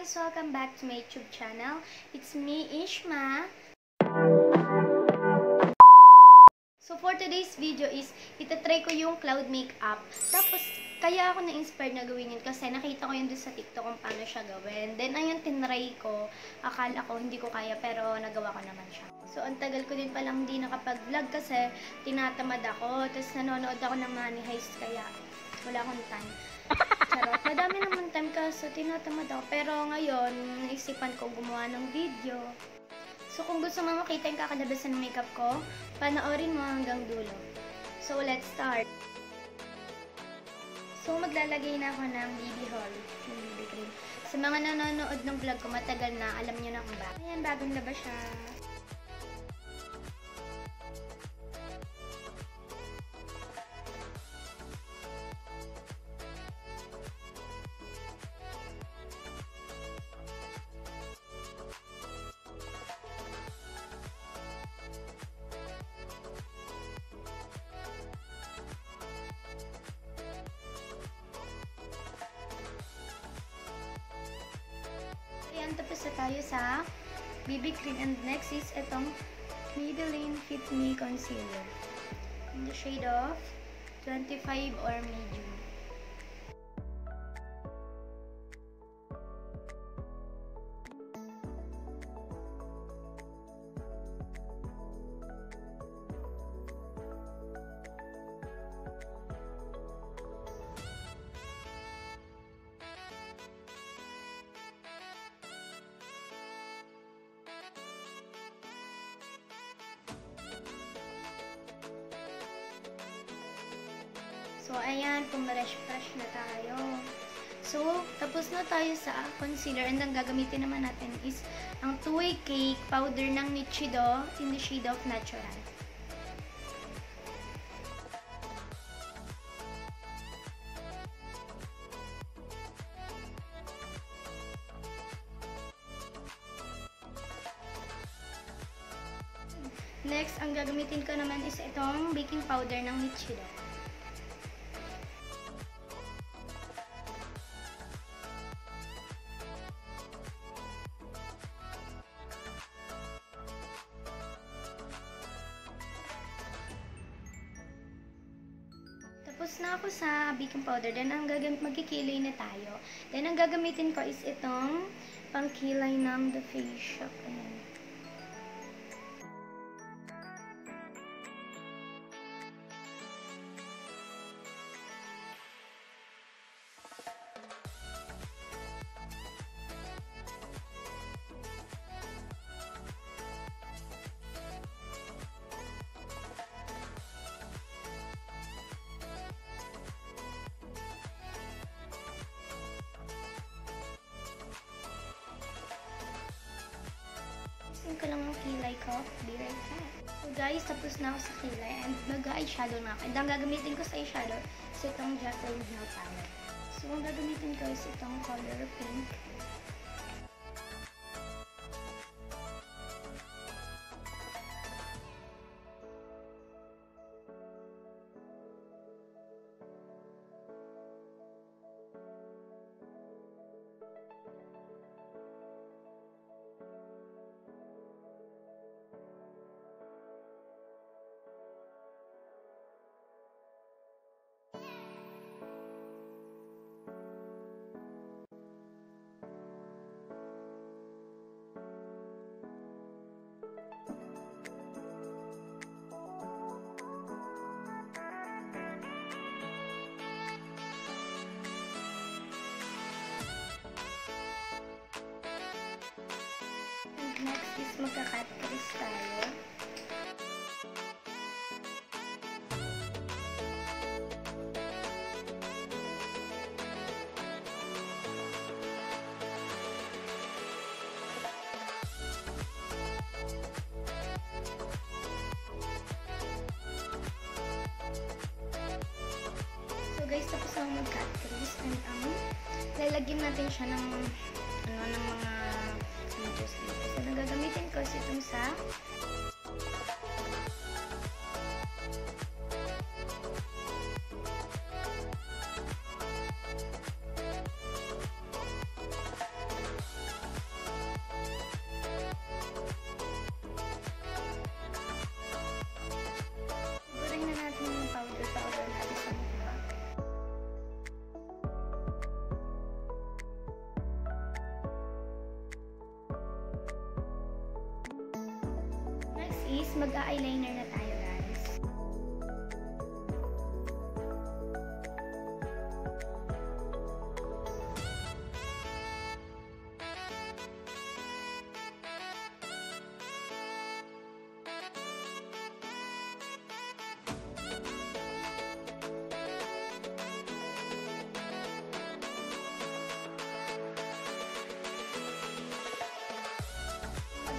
guys! Welcome back to my YouTube channel. It's me, Ishma. So for today's video is, itatry ko yung cloud makeup. Tapos, kaya ako na-inspired na gawin yun kasi nakita ko yun doon sa TikTok kung paano siya gawin. Then, ayun, tinry ko. Akala ko hindi ko kaya pero nagawa ko naman siya. So, ang tagal ko din palang hindi nakapag-vlog kasi tinatamad ako. Tapos, nanonood ako ng Money Heist kaya wala akong time. Charot. Madami naman time kasi tinatamad ako. Pero ngayon, naisipan ko gumawa ng video. So, kung gusto mo makita yung kakalabasan ng makeup ko, panoorin mo hanggang dulo. So, let's start. So, maglalagay na ako ng BB Haul, yung BB cream. Sa mga nanonood ng vlog ko, matagal na, alam nyo na kung ba. Ayan, bagong labas siya. Ayan, tapos na tayo sa BB cream. And next is itong Maybelline Fit Me Concealer. In the shade of 25 or medium. So, ayan, pumaresh-fresh na tayo. So, tapos na tayo sa concealer. And ang gagamitin naman natin is ang 2-way cake powder ng Nichido in the shade of Natural. Next, ang gagamitin ko naman is itong baking powder ng Nichido. Tapos na ako sa baking powder. Then, magkikilay na tayo. Then, ang gagamitin ko is itong pangkilay ng The Face Shop. Ayan. Ayusin ko lang ang kilay ko. Be right back. So guys, tapos na ako sa kilay. And mag-eyeshadow na ako. And ang gagamitin ko sa eyeshadow is itong Jaclyn Hill palette. So ang gagamitin ko is itong color pink. Next is magka-cut crease tayo. So guys, tapos na mag-cut crease and lalagyan natin siya ng ng mga videos dito. So, nagagamitin ko is itong sa mag-eyeliner na tayo, guys.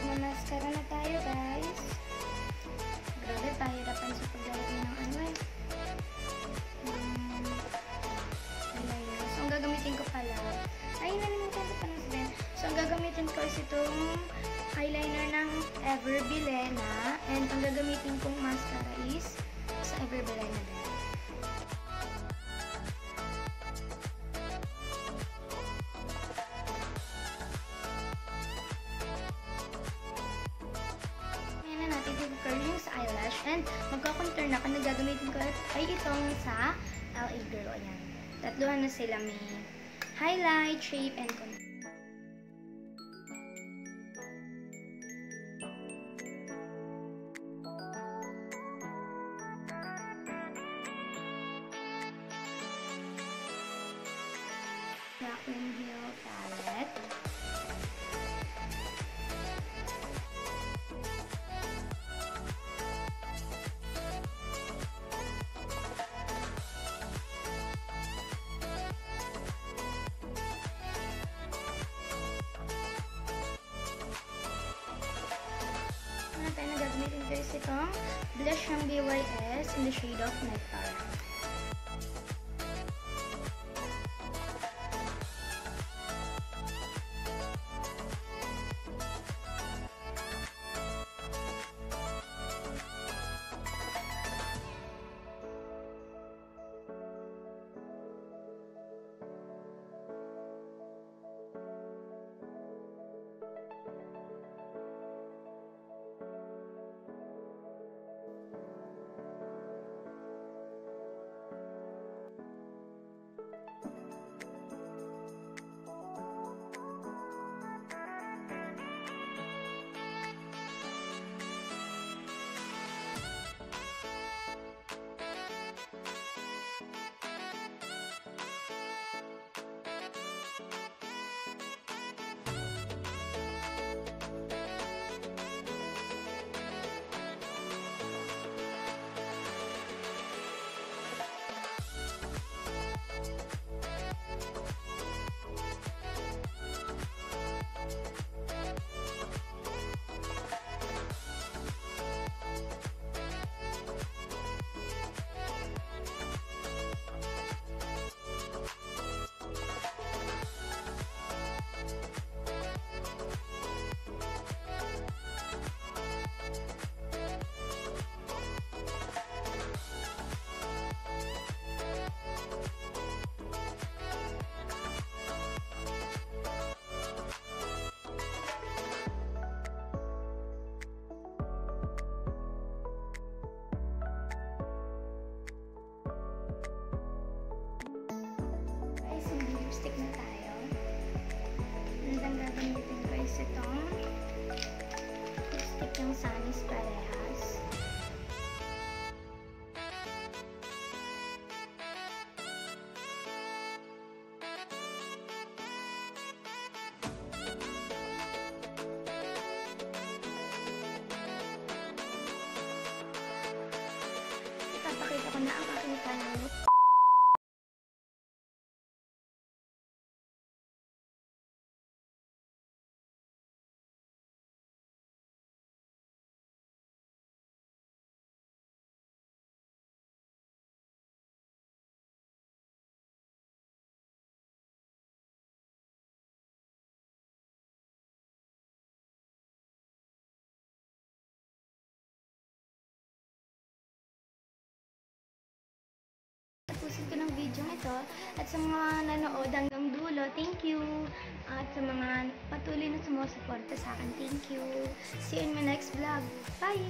Magmamaskara na tayo, guys. Grabe, pahirapan sa paglalagay ng eyeliner. So, ang gagamitin ko pala, nalimutan ko pa ng sabihin. So, ang gagamitin ko is itong eyeliner ng Ever Bilena. And ang gagamitin kong mascara is sa Ever Bilena din. Curling sa eyelash and magko-contour na. Kung gagamitin ko ay itong sa LA Girl. Ayan. Tatluhan na sila. May highlight, shape, and contour. Jaclyn Hill palette. Tayo na gagamitin ko is itong blush ng BYS in the shade of Nectar. Ipapakita ko na ang aking final look. Tapusin ko ng video ito at sa mga nanood hanggang dulo, thank you. At sa mga patuloy na sumusuporta sa akin, thank you. See you in my next vlog. Bye!